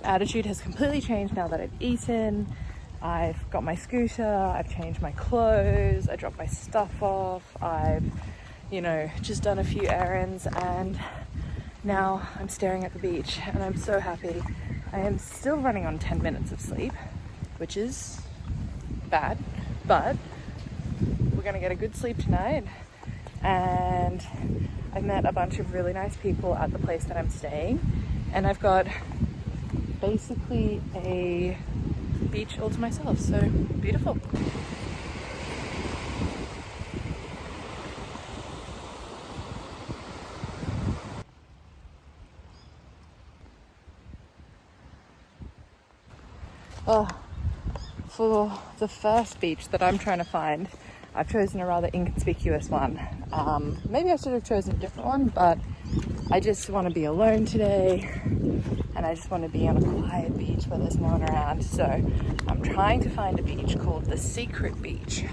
attitude has completely changed now that I've eaten. I've got my scooter, I've changed my clothes, I dropped my stuff off, I've, you know, just done a few errands, and now I'm staring at the beach and I'm so happy. I am still running on 10 minutes of sleep, which is bad, but we're gonna get a good sleep tonight. And I've met a bunch of really nice people at the place that I'm staying, and I've got basically a beach all to myself, so beautiful. Oh, for the first beach that I'm trying to find, I've chosen a rather inconspicuous one. Maybe I should have chosen a different one, but I just want to be alone today, and I just want to be on a quiet beach where there's no one around. So I'm trying to find a beach called the Secret Beach.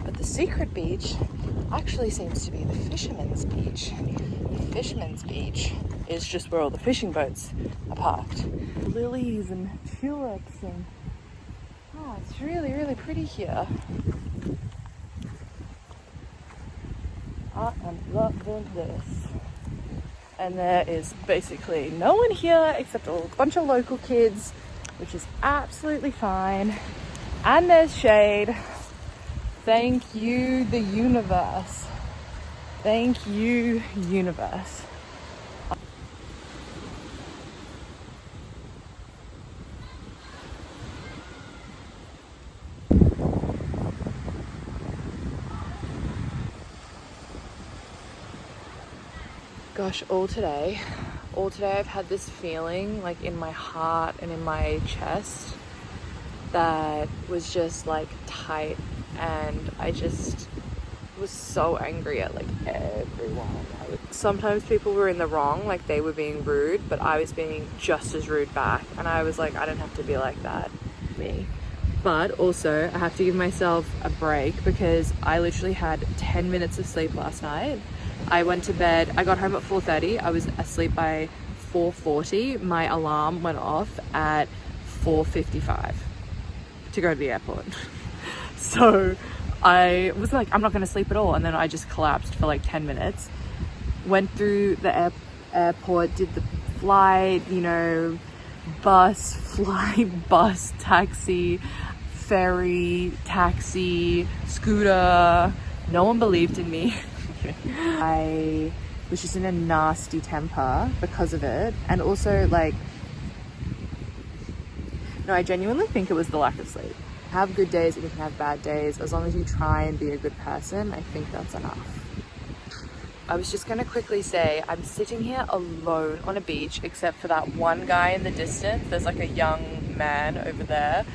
But the Secret Beach actually seems to be the Fisherman's Beach. The Fisherman's Beach is just where all the fishing boats are parked. Lilies and tulips, and it's really, really pretty here. I am loving this. And there is basically no one here except a bunch of local kids, which is absolutely fine. And there's shade. Thank you, the universe. Thank you, universe. Gosh, all today I've had this feeling like in my heart and in my chest that was just like tight, and I just was so angry at like everyone. Sometimes people were in the wrong, like they were being rude, but I was being just as rude back, and I was like, I don't have to be like that, me. But also I have to give myself a break because I literally had 10 minutes of sleep last night. I went to bed, I got home at 4:30, I was asleep by 4:40. My alarm went off at 4:55 to go to the airport. So I was like, I'm not going to sleep at all, and then I just collapsed for like 10 minutes. Went through the airport, did the flight, you know, bus, flight, bus, taxi, ferry, taxi, scooter. No one believed in me. I was just in a nasty temper because of it, and also like, no, I genuinely think it was the lack of sleep. Have good days and you can have bad days. As long as you try and be a good person, I think that's enough. I was just gonna quickly say, I'm sitting here alone on a beach except for that one guy in the distance. There's like a young man over there.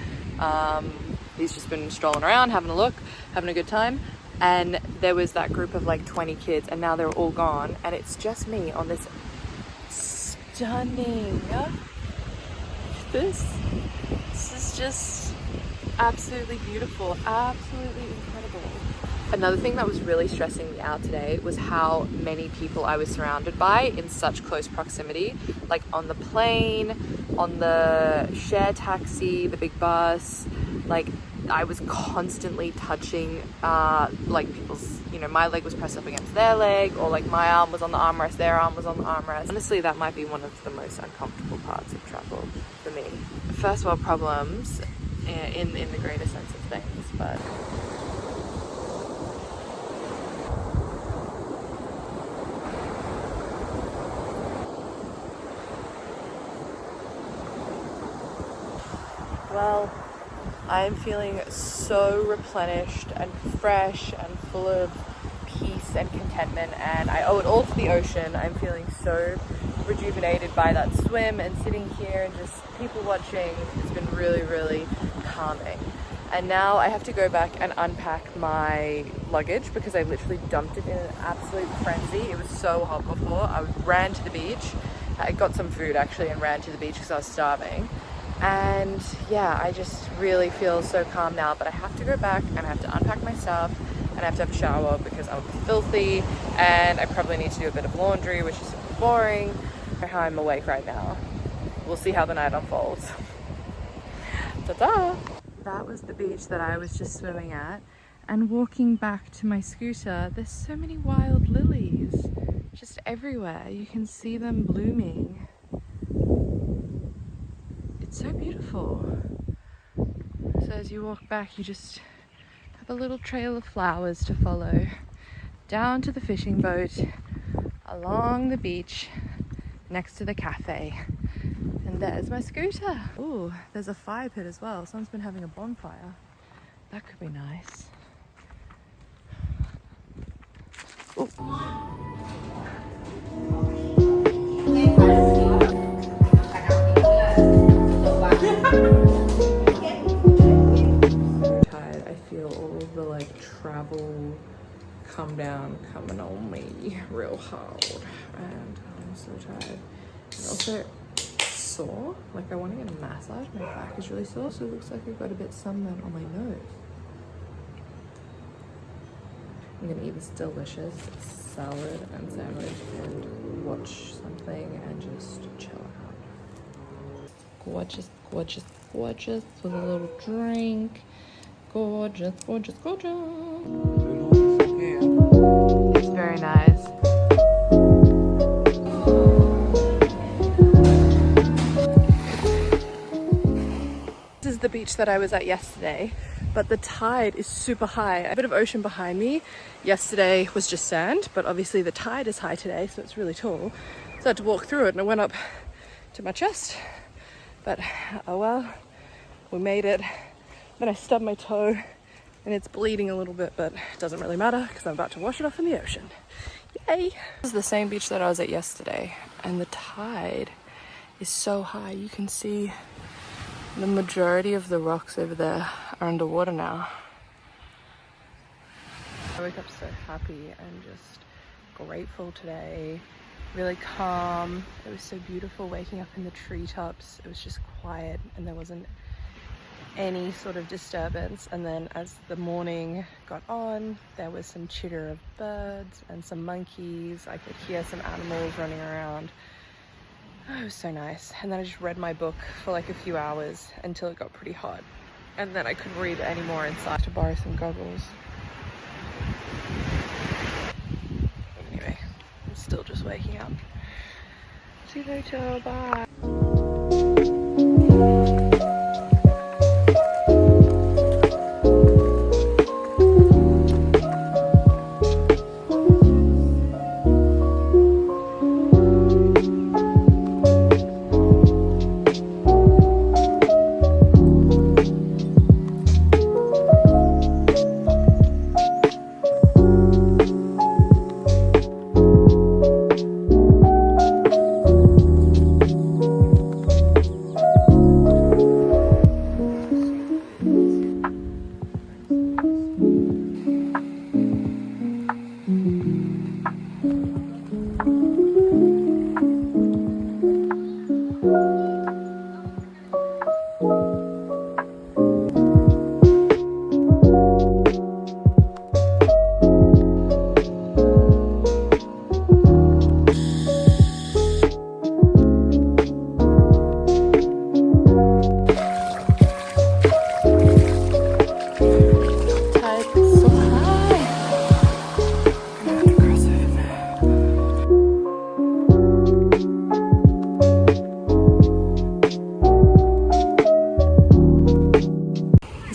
He's just been strolling around, having a look, having a good time. And there was that group of like 20 kids, and now they're all gone, and it's just me on this stunning, this is just absolutely beautiful, absolutely incredible. Another thing that was really stressing me out today was how many people I was surrounded by in such close proximity, like on the plane, on the share taxi, the big bus. Like I was constantly touching like people's, you know, my leg was pressed up against their leg, or like my arm was on the armrest, their arm was on the armrest. Honestly, that might be one of the most uncomfortable parts of travel for me. First world problems in the greater sense of things, but well, I'm feeling so replenished and fresh and full of peace and contentment, and I owe it all to the ocean. I'm feeling so rejuvenated by that swim and sitting here and just people watching. It's been really, really calming. And now I have to go back and unpack my luggage because I literally dumped it in an absolute frenzy. It was so hot before. I ran to the beach. I got some food actually and ran to the beach because I was starving. And yeah, I just really feel so calm now, but I have to go back and I have to unpack my stuff and I have to have a shower because I'm filthy, and I probably need to do a bit of laundry, which is boring. How I'm awake right now. we'll see how the night unfolds. Ta-da! That was the beach that I was just swimming at, and walking back to my scooter, there's so many wild lilies just everywhere. You can see them blooming. It's so beautiful. So as you walk back, you just have a little trail of flowers to follow down to the fishing boat, along the beach next to the cafe. And there's my scooter. Oh, there's a fire pit as well. Someone's been having a bonfire. That could be nice. Oh. Tired. I feel all of the like travel come down coming on me real hard, and I'm so tired. And also sore. Like I want to get a massage. My back is really sore, so it looks like I've got a bit sunburn on my nose. I'm gonna eat this delicious salad and sandwich and watch something and just chill out. Gorgeous, gorgeous, gorgeous with a little drink. Gorgeous, gorgeous, gorgeous. It's very nice. This is the beach that I was at yesterday, but the tide is super high. A bit of ocean behind me. Yesterday was just sand, but obviously the tide is high today, so it's really tall. So I had to walk through it, and it went up to my chest. But oh well, we made it. Then I stubbed my toe, and it's bleeding a little bit, but it doesn't really matter because I'm about to wash it off in the ocean. Yay! This is the same beach that I was at yesterday, and the tide is so high. You can see the majority of the rocks over there are underwater now. I wake up so happy and just grateful today. Really calm. It was so beautiful waking up in the treetops. It was just quiet and there wasn't any sort of disturbance. And then as the morning got on, there was some chitter of birds and some monkeys. I could hear some animals running around. Oh, it was so nice. And then I just read my book for like a few hours until it got pretty hot. And then I couldn't read any more inside to borrow some goggles. Anyway, I'm still just waking up. See you later, bye.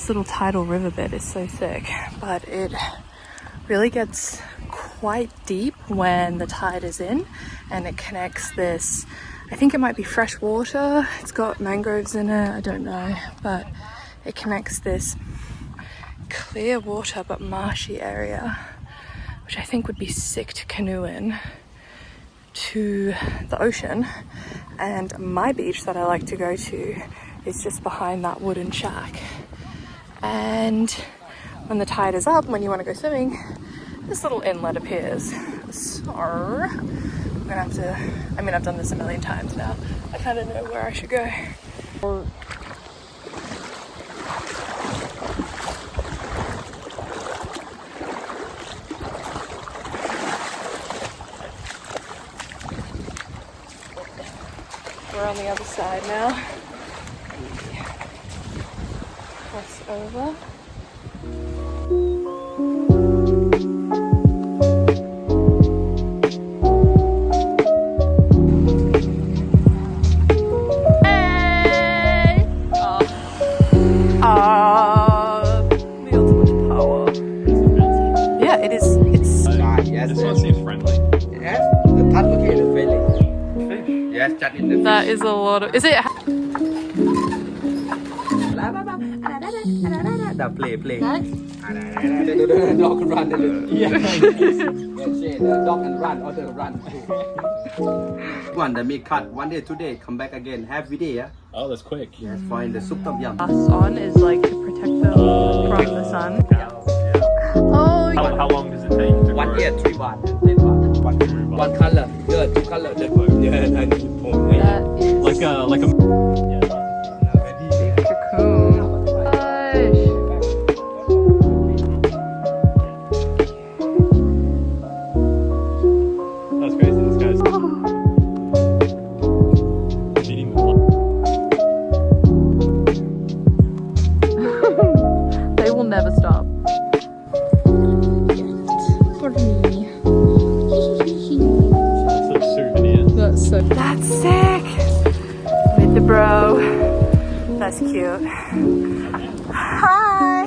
Little tidal riverbed is so sick, but it really gets quite deep when the tide is in, and it connects this, I think it might be fresh water, it's got mangroves in it, I don't know, but it connects this clear water but marshy area, which I think would be sick to canoe in, to the ocean. And my beach that I like to go to is just behind that wooden shack. And when the tide is up, when you want to go swimming, this little inlet appears. So I'm gonna have to, I mean, I've done this a million times now. I kind of know where I should go. we're on the other side now. Cross over. The ultimate power. Yeah, it is. It's. Yes, This one seems friendly. yes, the touch okay, the friendly. Yes, just in the That is a lot of. Is it? Now play. The dog run. Yeah. The dog and run, or the run. One that may cut 1 day, 2 day, come back again. Have video, yeah? Oh, that's quick. Yes, find the soup tom yum. Us on is like to protect them from the sun. Oh. How long does it take to 1 grow? year, 3 baht, 10 baht. One color, yeah, 2 color. Yeah, and That is Like a cocoon. Gosh. That's crazy. This guy's feeding the They will never stop. For me. little souvenir. That's sick. With the bro. That's cute. Hi.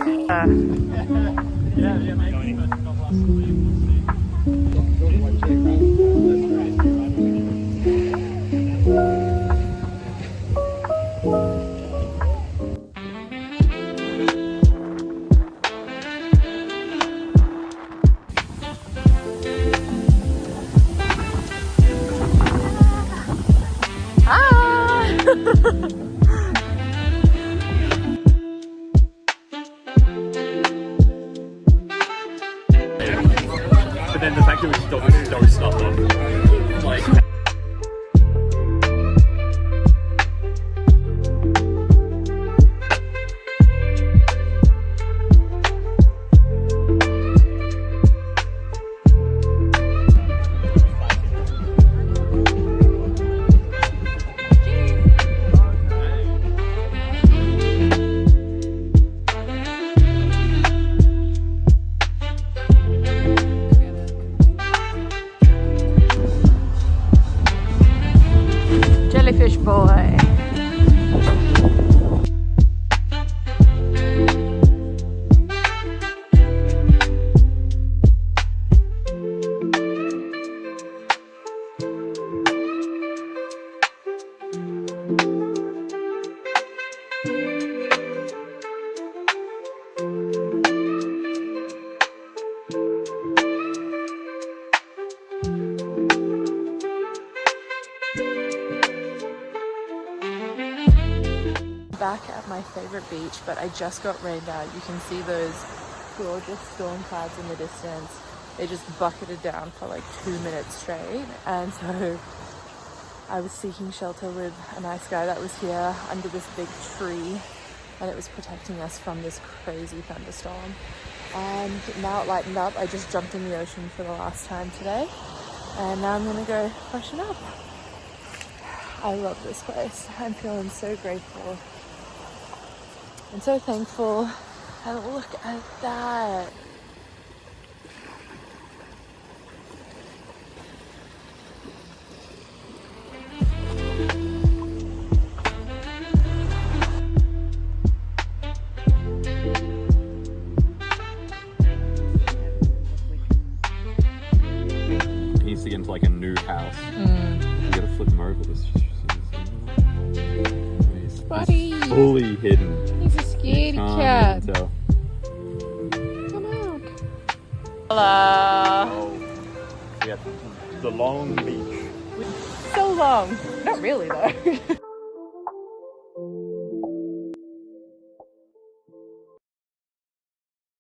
But then the fact that we don't stop them, like. Jellyfish boy. Back at my favorite beach, but I just got rained out. You can see those gorgeous storm clouds in the distance. They just bucketed down for like 2 minutes straight, and so I was seeking shelter with a nice guy that was here under this big tree, and it was protecting us from this crazy thunderstorm. And now it lightened up. I just jumped in the ocean for the last time today, and now I'm gonna go freshen up. I love this place. I'm feeling so grateful and so thankful. And look at that. He needs to get into like a new house. You gotta flip him over. This. Buddy. He's fully hidden. He's a scaredy cat. Tell. Come out. Hello. Oh, yeah, the long beach. So long. Not really though.